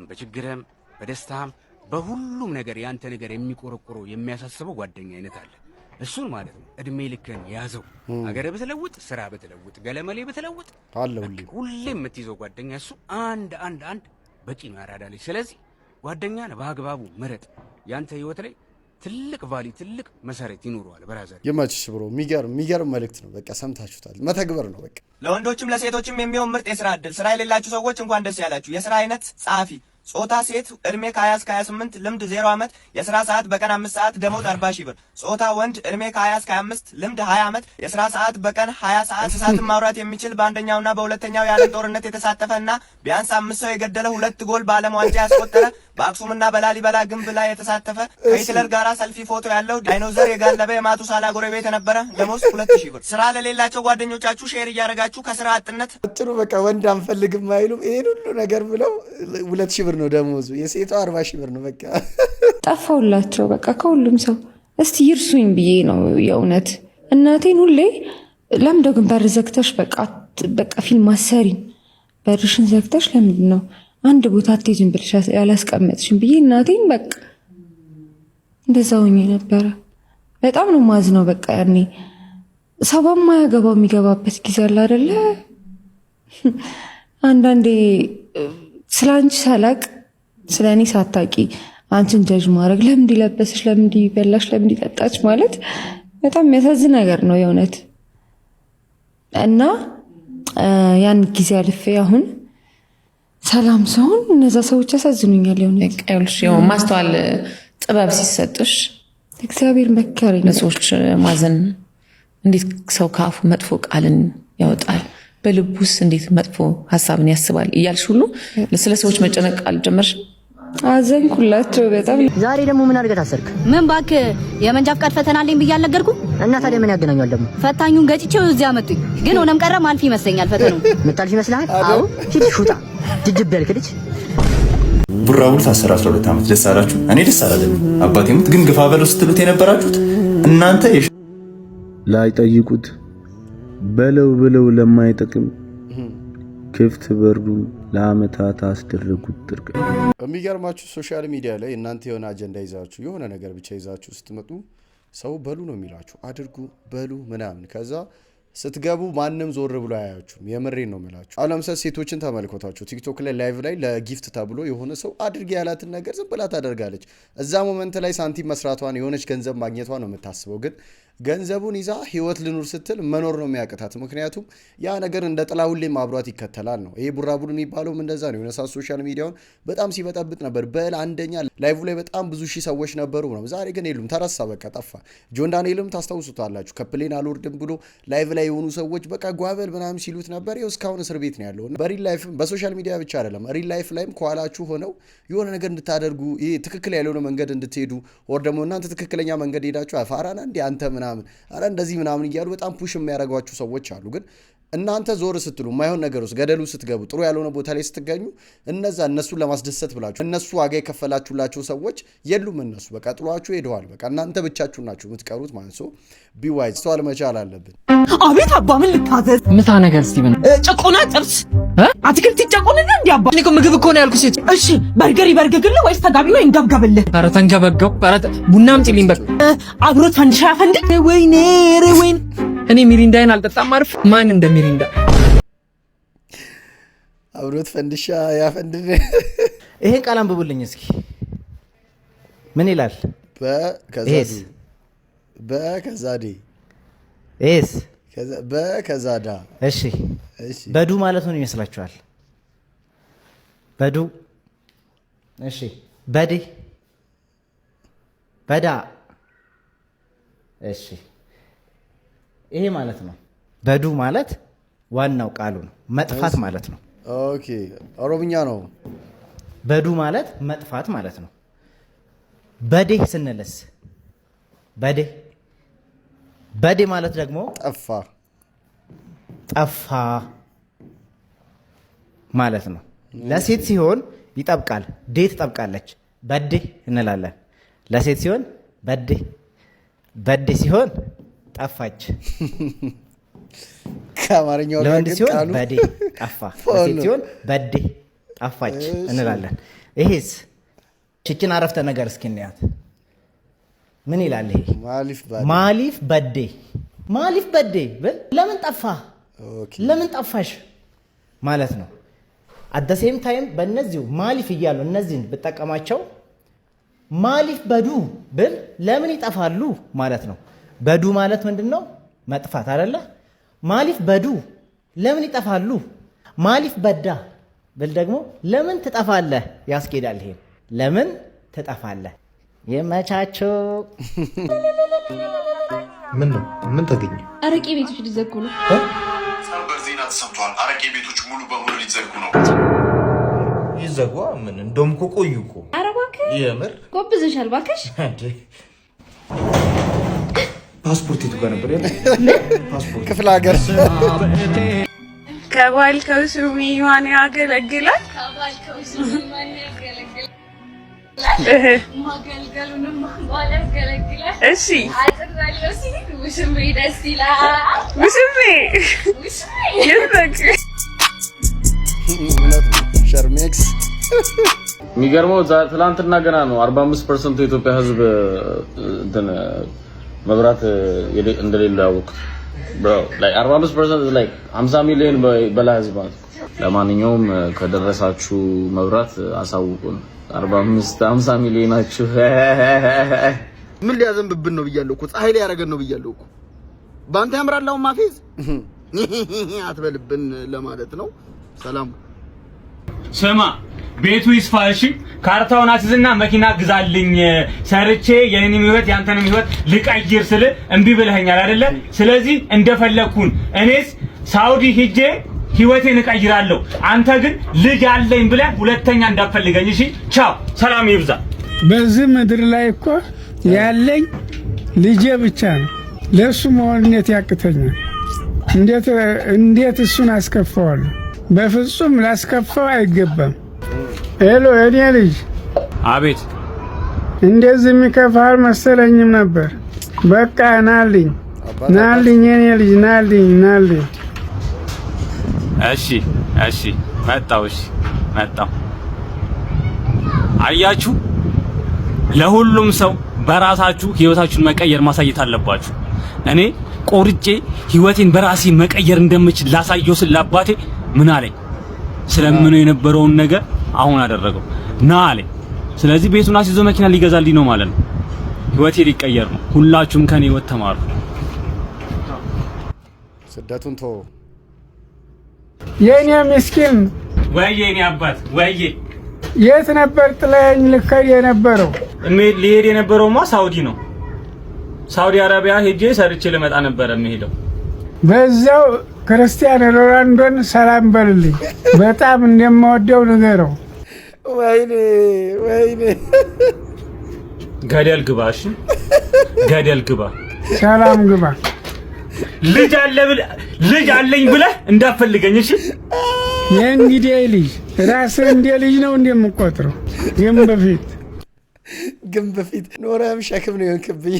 S17: በችግርም በደስታም በሁሉም ነገር ያንተ ነገር የሚቆረቆረው የሚያሳስበው ጓደኛ አይነት አለ። እሱን ማለት ነው እድሜ ልክን ያዘው። አገር በተለውጥ ስራ በተለውጥ ገለመሌ በተለውጥ ሁሌም የምትይዘው ጓደኛ እሱ አንድ በቂ ነው ያራዳለች። ስለዚህ ጓደኛን በአግባቡ ምረጥ። ያንተ ህይወት ላይ ትልቅ ቫሊ ትልቅ መሰረት ይኖረዋል። ብራዘር
S3: ይመችሽ ብሮ። የሚገርም መልእክት ነው። በቃ ሰምታችሁታል። መተግበር ነው በቃ።
S18: ለወንዶችም ለሴቶችም የሚሆን ምርጥ የስራ እድል። ስራ የሌላችሁ ሰዎች እንኳን ደስ ያላችሁ። የስራ አይነት ጸሐፊ፣ ጾታ ሴት፣ እድሜ ከ20 እስከ 28፣ ልምድ 0 ዓመት፣ የስራ ሰዓት በቀን 5 ሰዓት፣ ደሞዝ 40 ሺህ ብር። ጾታ ወንድ፣ እድሜ ከ20 እስከ 25፣ ልምድ 20 ዓመት፣ የስራ ሰዓት በቀን 20 ሰዓት። እንስሳትን ማውራት የሚችል በአንደኛውና በሁለተኛው የዓለም ጦርነት የተሳተፈና ቢያንስ 5 ሰው የገደለ 2 ጎል በዓለም ዋንጫ ያስቆጠረ በአክሱምና በላሊበላ ግንብ ላይ የተሳተፈ ከሂትለር ጋራ ሰልፊ ፎቶ ያለው ዳይኖዘር የጋለበ የማቱሳላ ጎረቤት የነበረ ደሞዝ 2000 ብር። ስራ ለሌላቸው ጓደኞቻችሁ ሼር እያደረጋችሁ ከስራ አጥነት
S3: አጭሩ በቃ ወንድ አንፈልግም አይሉም። ይሄን ሁሉ ነገር ብለው 2000 ብር ነው ደሞዙ። የሴቷ 40 ሺህ ብር ነው። በቃ
S1: ጠፋውላቸው በቃ ከሁሉም ሰው። እስቲ ይርሱኝ ብዬ ነው የእውነት እናቴን ሁሌ ለምንድነው ግን በር ዘግተሽ በቃ ፊልም አሰሪኝ በርሽን ዘግተሽ ለምንድን ነው አንድ ቦታ አትሄጂም ብለሽ ያላስቀመጥሽኝ ብዬ እናቴን በቃ እንደዛ ሆኜ ነበረ። በጣም ነው ማዝነው። በቃ ያኔ ሰው በማያገባው የሚገባበት ጊዜ አለ አይደለ? አንዳንዴ ስላንቺ ሳላቅ ስለኔ ሳታቂ አንቺን ጀጅ ማድረግ ለምን እንዲለበስሽ ለምን እንዲበላሽ ለምን እንዲጠጣች ማለት በጣም የሚያሳዝን ነገር ነው የእውነት። እና ያን ጊዜ አልፌ አሁን ሰላም ሰውን እነዛ ሰዎች ያሳዝኑኛል የእውነት።
S19: ቀዩልሽ ማስተዋል ጥበብ ሲሰጥሽ
S1: እግዚአብሔር መከረኝ።
S19: ለሰዎች ማዘን እንዴት ሰው ከአፉ መጥፎ ቃልን ያወጣል፣ በልቡስ እንዴት መጥፎ ሀሳብን ያስባል እያልሽ ሁሉ ስለ ሰዎች መጨነቅ አልጀመርሽ?
S1: አዘንኩላቸው በጣም።
S11: ዛሬ ደግሞ ምን አድርገህ ታሰርክ? ምን እባክህ የመንጃ ፍቃድ ፈተና አለኝ ብዬ አልነገርኩም? እና ታዲያ ምን ያገናኛል ደግሞ? ፈታኙን ገጭቼው እዚያ አመጡኝ። ግን ሆነም ቀረም አልፍ ይመስለኛል ፈተናው። ምታልፍ ይመስልሃል? አዎ ሂድ ሹጣ ድድብ ያልክ ልጅ።
S20: ቡራቡር ታሰረ 12 ዓመት። ደስ አላችሁ? እኔ ደስ አላለኝ። አባቴ ሙት ግን ግፋ በለው ስትሉት የነበራችሁት እናንተ
S8: ላይጠይቁት በለው ብለው ለማይጠቅም ክፍት በሩን ለአመታት አስደረጉት ጥርቅ።
S3: የሚገርማችሁ ሶሻል ሚዲያ ላይ እናንተ የሆነ አጀንዳ ይዛችሁ የሆነ ነገር ብቻ ይዛችሁ ስትመጡ ሰው በሉ ነው የሚላችሁ፣ አድርጉ በሉ ምናምን። ከዛ ስትገቡ ማንም ዞር ብሎ አያያችሁም። የምሬን ነው የምላችሁ። አሁን ለምሳሌ ሴቶችን ተመልከቷቸው። ቲክቶክ ላይ ላይቭ ላይ ለጊፍት ተብሎ የሆነ ሰው አድርግ ያላትን ነገር ዝም ብላ ታደርጋለች። እዛ ሞመንት ላይ ሳንቲም መስራቷን የሆነች ገንዘብ ማግኘቷ ነው የምታስበው። ግን ገንዘቡን ይዛ ህይወት ልኑር ስትል መኖር ነው የሚያቅታት። ምክንያቱም ያ ነገር እንደ ጥላ ሁሌም አብሯት ይከተላል ነው። ይሄ ቡራቡር የሚባለውም እንደዛ ነው። የሆነ ሰዓት ሶሻል ሚዲያውን በጣም ሲበጠብጥ ነበር። አንደኛ ላይቭ ላይ በጣም ብዙ ሺህ ሰዎች ነበሩ ነው። ዛሬ ግን የሉም፣ ተረሳ፣ በቃ ጠፋ። ጆን ዳንኤልም ታስታውሱታላችሁ። ከፕሌን አልወርድም ብሎ ላይቭ ላይ የሆኑ ሰዎች በቃ ጓበል ምናምን ሲሉት ነበር። ይኸው እስካሁን እስር ቤት ነው ያለው። በሪል ላይፍ በሶሻል ሚዲያ ብቻ አይደለም፣ ሪል ላይፍ ላይም ከኋላችሁ ሆነው የሆነ ነገር እንድታደርጉ ይሄ ትክክል ያልሆነ መንገድ እንድትሄዱ ወር ደግሞ እናንተ ትክክለኛ መንገድ ሄዳችሁ አፋራና እንዴ አንተ ምናምን አረ እንደዚህ ምናምን እያሉ በጣም ፑሽ የሚያደርጓችሁ ሰዎች አሉ። ግን እናንተ ዞር ስትሉ የማይሆን ነገር ውስጥ ገደሉ ስትገቡ ጥሩ ያልሆነ ቦታ ላይ ስትገኙ እነሱን ለማስደሰት ብላችሁ እነሱ ዋጋ የከፈላችሁላቸው ሰዎች የሉም። እነሱ በቃ ጥሏችሁ ሄደዋል። በቃ እናንተ ብቻችሁ ናችሁ የምትቀሩት ማለት ነው። ቢዋይዝ ሰዋል መቻል አለብን።
S11: አቤት አባ ምን ልታዘዝ?
S12: ምታ ነገር ስቲቨን ጨቆና ጥብስ አትክልት ጨቆንና እንዴ አባ እኔ ምግብ እኮ ነው ያልኩት። እሺ በርገር ይበርገግልህ ወይስ ተጋቢ ነው እንገብገብልህ? ኧረ ተንገበገብ። ኧረ ቡና አምጪልኝ በቃ አብሮት ፈንድሻ ያፈንድ። ወይኔ ወይኔ እኔ ሚሪንዳይን አልጠጣም። አርፍ ማን እንደ ሚሪንዳ
S3: አብሮት ፈንድሻ ያፈንድ።
S12: ይሄን ቃል አንብቡልኝ እስኪ ምን ይላል?
S3: በከዛዴ
S12: ኤስ
S3: በከዛዳ።
S12: እሺ በዱ ማለት ምን ይመስላችኋል? በዱ እሺ በዲ በዳ እሺ ይሄ ማለት ነው። በዱ ማለት ዋናው ቃሉ ነው፣ መጥፋት ማለት ነው።
S3: ኦኬ ኦሮምኛ ነው።
S12: በዱ ማለት መጥፋት ማለት ነው። በዴ ስንልስ በዴ ማለት ደግሞ ጠፋ ማለት ነው። ለሴት ሲሆን
S21: ይጠብቃል። ዴ ትጠብቃለች። በዴ እንላለን። ለሴት ሲሆን በዴ፣ በዴ ሲሆን ጠፋች።
S3: ከአማርኛው
S21: ለወንድ ሲሆን በዴ ጠፋ፣ ለሴት ሲሆን በዴ ጠፋች እንላለን። ይሄስ ችችን አረፍተ ነገር እስኪ እንያት። ምን ይላል ይሄ? ማሊፍ በዴ። ማሊፍ በዴ ብል ለምን ጠፋ፣ ለምን ጠፋሽ ማለት ነው። አት ሴም ታይም በእነዚሁ ማሊፍ እያሉ እነዚህን ብጠቀማቸው ማሊፍ በዱ ብል ለምን ይጠፋሉ ማለት ነው። በዱ ማለት ምንድን ነው? መጥፋት አይደለ? ማሊፍ በዱ ለምን ይጠፋሉ። ማሊፍ በዳ ብል ደግሞ ለምን ትጠፋለህ ያስኬዳል። ይሄ ለምን ትጠፋለህ። የመቻቸው
S6: ምን ነው? ምን ተገኘ?
S4: አረቄ ቤቶች ሊዘጉ ነው።
S20: ሰበር ዜና ተሰምቷል። አረቄ ቤቶች ሙሉ በሙሉ ሊዘጉ ነው።
S6: ይዘጉ? ምን እንደውም እኮ ቆዩ እኮ።
S4: ኧረ እባክህ
S6: የምር
S4: ጎብዘሻል እባክሽ።
S6: ፓስፖርት የቱ ጋር ነበር? ፓስፖርት
S3: ክፍለ ሀገር
S5: ከባል ከውስሚ ማን ያገለግላል?
S4: ከባል ከውስሚ ማን ያገለግላል? ማገልገሉንም ማን ያገለግላል?
S5: እሺ
S4: አጥራለሁ ሲል ውሽሜ ደስ ይላል።
S5: ውሽሜ ይዘግ
S3: ሸርሜክስ
S22: የሚገርመው ትላንትና ገና ነው 45% የኢትዮጵያ ሕዝብ እንትን መብራት እንደሌለው ያወቁት። bro like 45% is like 50 ሚሊዮን በላይ ሕዝብ ማለት። ለማንኛውም ከደረሳችሁ መብራት አሳውቁን። 50 ሚሊዮናችሁ
S3: ምን ሊያዘንብብን ነው ብያለሁ እኮ። ፀሐይ ላይ ያረገን ነው ብያለሁ እኮ። ባንተ ያምራላው ማፌዝ አትበልብን ለማለት ነው። ሰላም
S7: ስማ ቤቱ ይስፋሽ፣ ካርታውን አስይዝና መኪና ግዛልኝ ሰርቼ የኔንም ህይወት ያንተንም ህይወት ልቀይር ስለ እምቢ ብለኸኛል አይደለ? ስለዚህ እንደፈለኩን እኔስ ሳውዲ ሂጄ ህይወቴን እቀይራለሁ። አንተ ግን ልጅ አለኝ ብለህ ሁለተኛ እንዳትፈልገኝ እሺ? ቻው፣ ሰላም ይብዛ።
S23: በዚህ ምድር ላይ እኮ ያለኝ ልጄ ብቻ ነው። ለሱ መሆንነት ያቅተኛል። እንዴት እሱን አስከፋዋለሁ? በፍጹም ላስከፋው አይገባም። ሄሎ እኔ ልጅ።
S7: አቤት።
S23: እንደዚህ የሚከፋህ አልመሰለኝም ነበር። በቃ ናልኝ ናልኝ፣ የኔ ልጅ ናልኝ ናልኝ።
S7: እሺ እሺ፣ መጣው። እሺ መጣው። አያችሁ፣ ለሁሉም ሰው በራሳችሁ ህይወታችሁን መቀየር ማሳየት አለባችሁ። እኔ ቆርጬ ህይወቴን በራሴ መቀየር እንደምችል ላሳየው ስላባቴ ምን አለኝ? ስለምነው የነበረውን ነገር አሁን አደረገው ና አለኝ። ስለዚህ ቤቱን አስይዞ መኪና ሊገዛልኝ ነው ማለት ነው። ህይወቴ ሊቀየር ነው። ሁላችሁም ከኔ ህይወት ተማሩ።
S3: ስደቱን ቶ
S23: የኔ ምስኪን
S7: ወይዬ፣ የኔ አባት ወይዬ፣
S23: የት ነበር ጥለኸኝ ልከድ የነበረው?
S7: ሊሄድ የነበረውማ ሳውዲ ነው። ሳውዲ አረቢያ ሄጄ ሰርቼ ልመጣ ነበር የምሄደው።
S23: በዛው ክርስቲያን ሮናልዶን ሰላም በልልኝ፣ በጣም እንደምወደው ንገረው።
S3: ወይኔ ወይኔ፣
S7: ገደል ግባ። እሺ ገደል ግባ፣
S23: ሰላም ግባ።
S7: ልጅ አለኝ ብለህ እንዳትፈልገኝ እሺ?
S23: የእንግዲህ ልጅ ራስህ እንደ ልጅ ነው እንደምቆጥረው።
S3: ግን በፊት ኖረም ሸክም ነው የሆንክብኝ።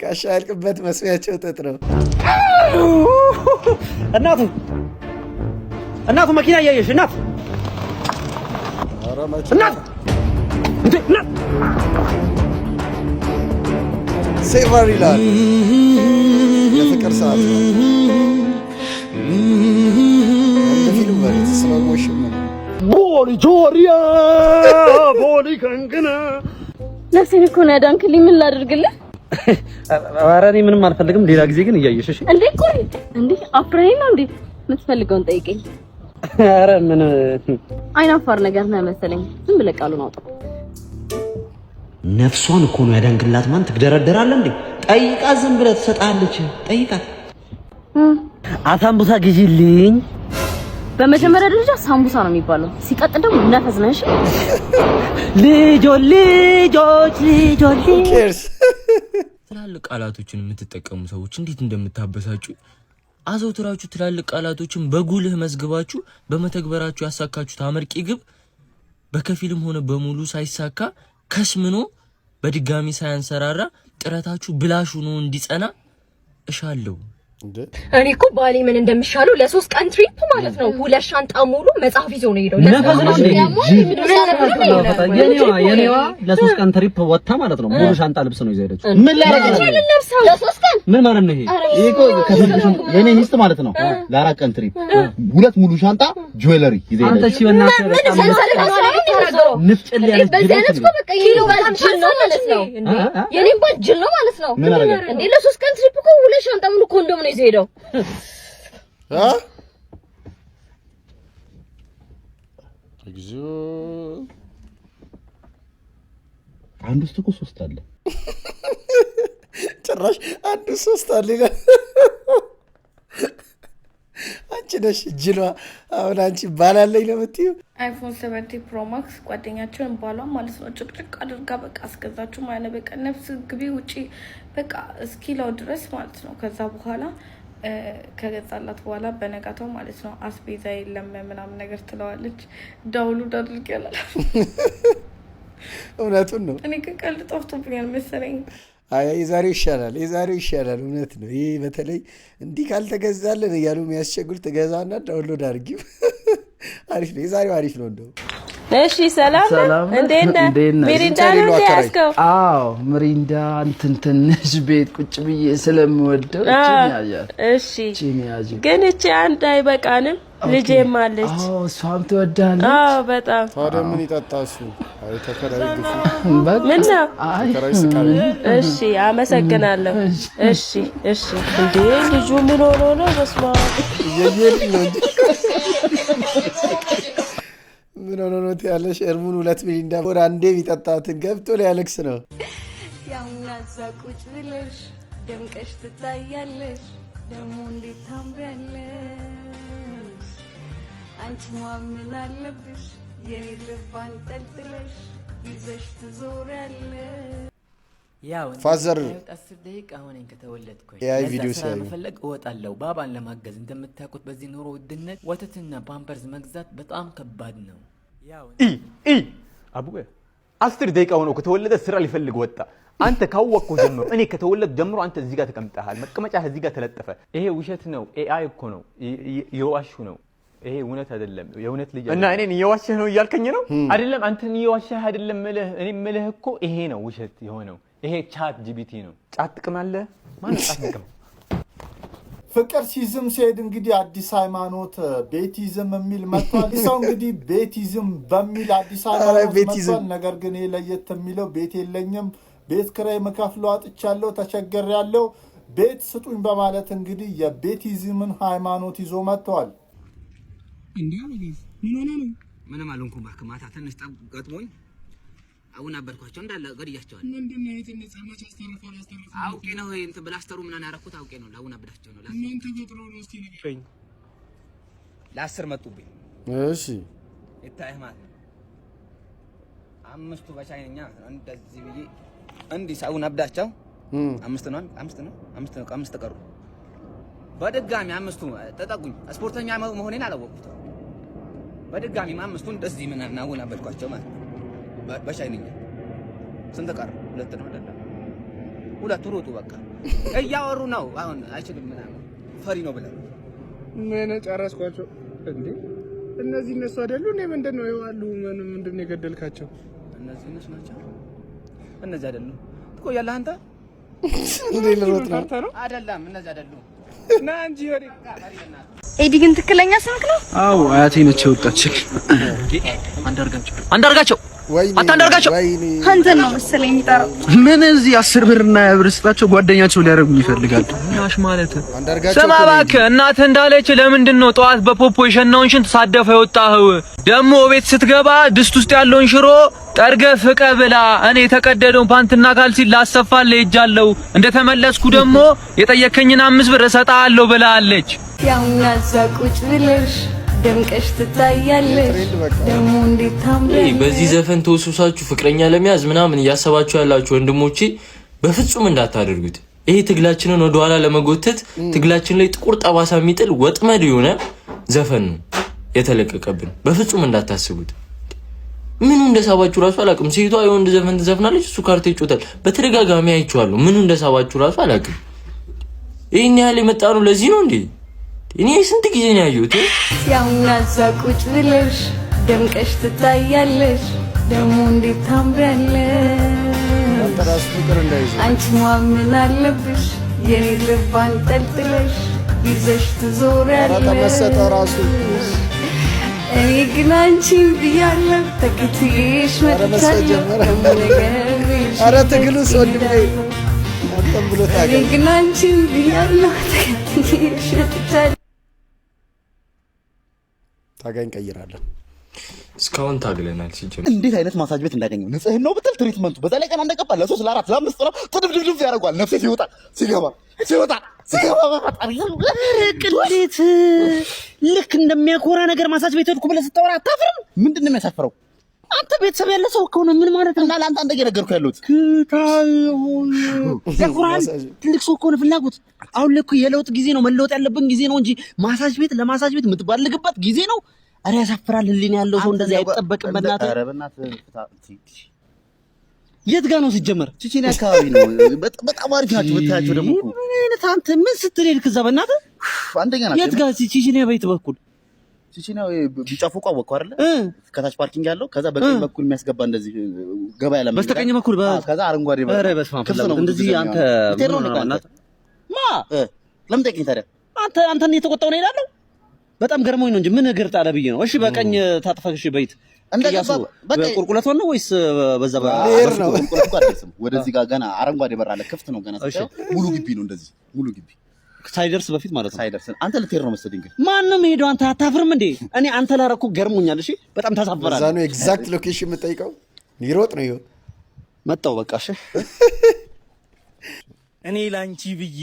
S3: ጋሻ ያልቅበት መስሚያቸው ጥጥ ነው።
S15: እናቱ መኪና እያየሽ እናት
S3: ሴቫር ይላል። የፍቅር ሰዓት ነው። ፊልም በለት ስሎሞሽን ነው።
S10: ቦሊ ጆሪያ ቦሊ ከንግና
S4: ነፍሴን እኮ ነው ያዳንክልኝ። ምን ላድርግልህ?
S15: ኧረ እኔ ምንም አልፈልግም። ሌላ ጊዜ ግን እያየሽ እሺ።
S4: እንዴ ቆይ እንዴ አፍራኝ ነው እንዴ? የምትፈልገውን ጠይቀኝ።
S15: ኧረ ምን
S4: አይናፋር ነገር ነው መሰለኝ። ዝም ብለህ ቃሉን አውጣ።
S15: ነፍሷን እኮ ነው ያዳንክላት። ማን ትደረደራለህ እንዴ? ጠይቃት፣ ዝም ብለህ ትሰጣለች። ጠይቃት። አሳምቡሳ ግዢልኝ።
S4: በመጀመሪያ ደረጃ ሳምቡሳ ነው የሚባለው። ሲቀጥል ደግሞ ነፈስ ነሽ።
S15: ልጆች
S24: ትላልቅ ቃላቶችን የምትጠቀሙ ሰዎች እንዴት እንደምታበሳጩ አዘውትራችሁ ትላልቅ ቃላቶችን በጉልህ መዝግባችሁ በመተግበራችሁ ያሳካችሁት አመርቂ ግብ በከፊልም ሆነ በሙሉ ሳይሳካ ከስምኖ በድጋሚ ሳያንሰራራ ጥረታችሁ ብላሹ ነው እንዲጸና እሻለሁ።
S2: እኔ እኮ ባሌ ምን እንደሚሻለው ለ3 ቀን ትሪፕ ማለት ነው 2 ሻንጣ ሙሉ መጽሐፍ ይዞ ነው ሄደው
S9: የኔዋ ለ3 ቀን ትሪፕ ወጣ ማለት ነው ሙሉ ሻንጣ ልብስ ነው ይዘው ሄደችው። ምን ላረጋለሁ
S2: ለ3 ቀን
S9: ምን ማለት ነው ይሄ እኮ ከፈልሽም የኔ ሚስት ማለት ነው ለ4 ቀን ትሪፕ 2 ሙሉ ሻንጣ ጁዌለሪ ይዘው ሄደችው። አንተ ሲወና ንፍጭል ያለች
S2: በዛነት እኮ በቃ ኪሎ ባንችል ነው ማለት ነው እንዴ የኔም ባንችል ነው ማለት ነው እንዴ ለ3 ቀን ትሪፕ እኮ 2 ሻንጣ ሙሉ ኮንዶም ነው ይዘው ሄደው
S3: እግዚኦ
S9: አንዱ ውስጥ እኮ 3 አለ
S3: ጭራሽ አንዱ 3 አለ አንቺ ነሽ ጅሏ አሁን አንቺ ባላለኝ ነው የምትይው
S13: አይፎን 17 ፕሮ ማክስ ጓደኛቸውን ባሏን ማለት ነው ጭቅጭቅ አድርጋ በቃ አስገዛችሁ ማለት በቃ ነፍስ ግቢ ውጪ በቃ እስኪለው ድረስ ማለት ነው። ከዛ በኋላ ከገዛላት በኋላ በነጋታው ማለት ነው አስቤዛ የለም ምናምን ነገር ትለዋለች። ዳውንሎድ አድርግ ያላል
S3: እውነቱን ነው።
S13: እኔ ከቀልድ ጠፍቶብኛል መሰለኝ።
S3: አይ የዛሬው ይሻላል እውነት ነው። ይሄ በተለይ እንዲህ ካልተገዛልን እያሉ የሚያስቸግሩ ተገዛና ዳውንሎድ አድርጊው። አሪፍ ነው የዛሬው አሪፍ ነው እንደው
S14: እሺ ሰላም እንዴት ነህ? ሚሪንዳ ነው ያስከው?
S25: አዎ ሚሪንዳ እንትን ትንሽ ቤት ቁጭ ብዬ ስለምወደው
S14: እሺ ግን እቺ አንድ አይበቃንም። ልጄም አለች።
S25: አዎ እሷም ትወዳለች።
S14: አዎ በጣም
S3: ታዲያ ምን ይጠጣሱ? አይ ተከራይ ግፉ
S14: ምን ነው?
S3: ተከራይ ስቃል።
S14: እሺ አመሰግናለሁ። እሺ እንዴ ልጁ ምን ሆኖ ነው? በስመ አብ
S3: የየል ነው ምን ሆኖ ነው ያለሽ? እርሙን 2 ሚሊንዳ ወር አንዴ ቢጠጣትን ገብቶ ሊያለቅስ ነው።
S13: ያውናዛ ቁጭ ብለሽ ደምቀሽ ትታያለሽ ደሞ እንዴት ታምሪያለሽ አንቺ ማምን አለብሽ የኔ ልብ አንጠልጥለሽ ይዘሽ ትዞሪያለሽ።
S26: ያው
S3: ፋዘር
S26: 10 ደቂቃ ሆነኝ ከተወለድኩኝ
S3: ያይ ቪዲዮ ሳይሆን
S26: መፈለግ እወጣለሁ ባባን ለማገዝ። እንደምታውቁት በዚህ ኑሮ ውድነት ወተትና ፓምፐርስ መግዛት በጣም ከባድ ነው። ያው
S27: አቡዬ 10 ደቂቃ ሆነው ከተወለደ ስራ ሊፈልግ ወጣ። አንተ ካወቅኩ ጀምሮ እኔ ከተወለድ ጀምሮ አንተ እዚህ ጋር ተቀምጠሃል። መቀመጫ እዚህ ጋር ተለጠፈ። ይሄ ውሸት ነው። ኤአይ እኮ ነው የዋሹ ነው። ይሄ እውነት አይደለም። የእውነት ልጅ እና እኔን እየዋሸህ ነው እያልከኝ ነው አይደለም? አንተን እየዋሸህ አይደለም እኔ የምልህ እኮ ይሄ ነው ውሸት የሆነው። ይሄ ቻት ጂቢቲ ነው። ጫት ጥቅም አለ ማለት ጫት ጥቅም
S28: ፍቅር ሲዝም ሲሄድ እንግዲህ አዲስ ሃይማኖት ቤቲዝም የሚል መጥቷል። ሰው እንግዲህ ቤቲዝም በሚል አዲስ ሃይማኖት መጥቷል። ነገር ግን ይሄ ለየት የሚለው ቤት የለኝም፣ ቤት ኪራይ መከፍለው አጥቻለሁ፣ ተቸግሬያለሁ፣ ቤት ስጡኝ በማለት እንግዲህ የቤቲዝምን ሃይማኖት ይዞ መጥቷል።
S17: እንዴ ምን ሆነ ነው? ምንም አልሆንኩም። ማታ ትንሽ ገጥሞኝ አሁን አበርኳቸው እንዳለ ገድያቸዋል። ምንድነው የትንሽ ሰማች አስተርፋው አውቄ ነው እንት ብላስተሩ ምን አናረኩት አውቄ ነው። ለአሁን አብዳቸው ነው ምን ተፈጥሮ ነው? እስቲ ንገረኝ። ለ10 መጡብኝ።
S3: እሺ
S17: ይታየህ ማለት አምስቱ በቻይኛ እንደዚህ ብዬ እንዲህ ሳውን አብዳቸው አምስት ቀሩ። በድጋሚ አምስቱ ተጠቁኝ። ስፖርተኛ መሆኔን አላወቁት። በድጋሚ አምስቱ እንደዚህ ምን አናውን አበድኳቸው ማለት በሻይንኛ ስንት ቀረ? 2 ነው አይደል? 2 ሮጡ። በቃ እያወሩ ነው። አሁን አይችልም ምናምን ፈሪ ነው ብለህ
S7: ምን ጨረስኳቸው እንዴ? እነዚህ እነሱ አይደሉ? እኔ ምንድነው ይዋሉ? ምንድነው የገደልካቸው?
S17: እነዚህ እነሱ ናቸው። እነዚህ አይደሉ? ትቆያለህ አንተ
S3: እንዴ? ለሮጥ ነው
S17: አይደለም? እነዚህ አይደሉ?
S7: ና እንጂ ወሬ
S13: ኤዲ ግን ትክክለኛ ስምክ ነው?
S7: አዎ አያቴ ነች የወጣችው። አንዳርጋቸው
S13: አታንዳርጋቸው አንተ ነው መሰለኝ የሚጠራው።
S7: ምን እዚህ 10 ብርና ብር ስጣቸው ጓደኛቸው ሊያደርጉኝ ይፈልጋሉ። ያሽ ማለት
S29: ስማ እባክህ እናትህ እንዳለች ለምንድን ነው ጠዋት በፖፖ የሸናውን ሽንት ሳደፈ የወጣኸው? ደግሞ ቤት ስትገባ ድስት ውስጥ ያለውን ሽሮ ጠርገህ ፍቀህ ብላ። እኔ የተቀደደውን ፓንትና ካልሲ ላሰፋልህ ሄጃለሁ። እንደተመለስኩ ደግሞ የጠየከኝን 5 ብር እሰጥሃለሁ ብላለች።
S13: ያውና ዛቁጭ ብለሽ ደምቀሽ ትታያለሽ ደሞ እንዴት ታምሪያለሽ።
S24: በዚህ ዘፈን ተወሱሳችሁ ፍቅረኛ ለመያዝ ምናምን እያሰባችሁ ያላችሁ ወንድሞቼ በፍጹም እንዳታደርጉት። ይሄ ትግላችንን ወደ ኋላ ለመጎተት ትግላችን ላይ ጥቁር ጠባሳ የሚጥል ወጥመድ የሆነ ዘፈን ነው የተለቀቀብን። በፍጹም እንዳታስቡት። ምኑ እንደሳባችሁ ራሱ አላውቅም። ሴቷ የወንድ ዘፈን ትዘፍናለች፣ እሱ ካርታ ይጮታል። በተደጋጋሚ አይቼዋለሁ። ምኑ እንደሳባችሁ ራሱ አላውቅም። ይሄን ያህል የመጣ ነው ለዚህ ነው እንዴ? እኔ ስንት ጊዜ ነው ያየሁት?
S13: ያውናዛ ቁጭ ብለሽ ደምቀሽ ትታያለሽ፣ ደሞ እንዴት ታምራለሽ። አንቺ ማመን አለብሽ የኔ ልብ አንጠልጥለሽ ይዘሽ ትዞሪያለሽ። እኔ ግን አንቺን ብያለሁ ተከትዬሽ መጥቻለሁ።
S3: ኧረ ትግሉስ ወንድሜ አንተም ብሎ ታገል።
S13: እኔ ግን አንቺን ብያለሁ ተከትዬሽ መጥቻለሁ።
S3: ታጋኝ ቀይራለን።
S24: እስካሁን ታግለናል። ሲጀምር
S9: እንዴት አይነት ማሳጅ ቤት እንዳገኘው ንጽህናው ብትል ትሪትመንቱ በዛ ላይ ቀን እንደገባ ለ3 ለ4 ለ5 ጥራ ትድብድብ ያደርጋል። ነፍሴ ሲወጣ ሲገባ
S15: ቅሌት ልክ እንደሚያኮራ ነገር ማሳጅ ቤት ሄድኩ ብለህ ስታወራ አታፍርም?
S9: ምንድን ነው የሚያሳፍረው?
S15: አንተ ቤተሰብ ያለ ሰው ከሆነ ምን ማለት ነው?
S9: እና ለአንተ አንተ እየነገርኩህ ያለሁት
S15: ያኮራል። ትልቅ ሰው ከሆነ ፍላጎት አሁን ልክ የለውጥ ጊዜ ነው፣ መለወጥ ያለብን ጊዜ ነው እንጂ ማሳጅ ቤት ለማሳጅ ቤት የምትባልግበት ጊዜ ነው። አረ ያሳፍራል። ህሊና ያለው ሰው እንደዚህ አይጠበቅም። በእናትህ የት ጋር ነው ሲጀመር?
S9: ቺቺኒ አካባቢ ነው። በጣም አሪፍ ናቸው ብታያቸው። ደግሞ
S15: ምን አይነት አንተ ምን ስትል ሄድክ እዛ? በእናትህ
S9: አንደኛ ናቸው።
S15: የት ጋር ቺቺኒ ቤት በኩል?
S9: ቺቺኒ ቢጫ ፎቅ አወቀው አይደለ? ከታች ፓርኪንግ ያለው ከዛ በቀኝ በኩል የሚያስገባ እንደዚህ ገባ ያለ ማለት
S15: በስተቀኝ በኩል
S9: ከዛ አረንጓዴ
S15: ኧረ በስመ አብ እንደዚህ አንተ ማ
S9: ለምን ጠይቀኝ ታዲያ?
S15: አንተን እየተቆጣሁ ነው ይላል። በጣም ገርሞኝ ነው እንጂ ምን እግር ጣለ ብዬ ነው። እሺ በቀኝ ታጥፈሽ በይት እንደገባ ቁልቁለት ነው ወይስ በዛ
S9: ነው? ቁልቁለት አይደለም። ወደዚህ ጋር ገና አረንጓዴ በር አለ፣ ክፍት ነው ገና። ሙሉ ግቢ ነው እንደዚህ ሙሉ ግቢ
S15: ሳይደርስ በፊት ማለት ነው።
S9: ሳይደርስ አንተ ልትሄድ ነው መሰለኝ። ግን
S15: ማንም ሄደው አንተ አታፍርም እንዴ? እኔ አንተ ላረኩ ገርሞኛል። እሺ በጣም ታሳፈራለህ።
S3: እዛ ነው ኤግዛክት ሎኬሽን የምጠይቀው። ሊሮጥ ነው ይኸው
S15: መጣው። በቃ እሺ
S10: እኔ ላንቺ ብዬ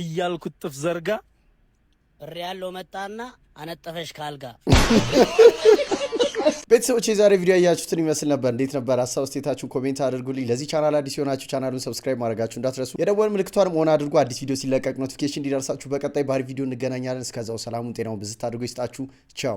S10: እያልኩት ጥፍ ዘርጋ
S1: እሪ ያለው መጣና አነጠፈሽ ካልጋ።
S3: ቤተሰቦች የዛሬ ቪዲዮ ያያችሁትን ይመስል ነበር። እንዴት ነበር? ሀሳብ አስተያየታችሁን ኮሜንት አድርጉልኝ። ለዚህ ቻናል አዲስ የሆናችሁ ቻናሉን ሰብስክራይብ ማድረጋችሁ እንዳትረሱ። የደወል ምልክቷንም ኦን አድርጉ። አዲስ ቪዲዮ ሲለቀቅ ኖቲፊኬሽን እንዲደርሳችሁ። በቀጣይ ባሪ ቪዲዮ እንገናኛለን። እስከዛው ሰላሙን ጤናውን ብዝት አድርጎ ይስጣችሁ። ቻው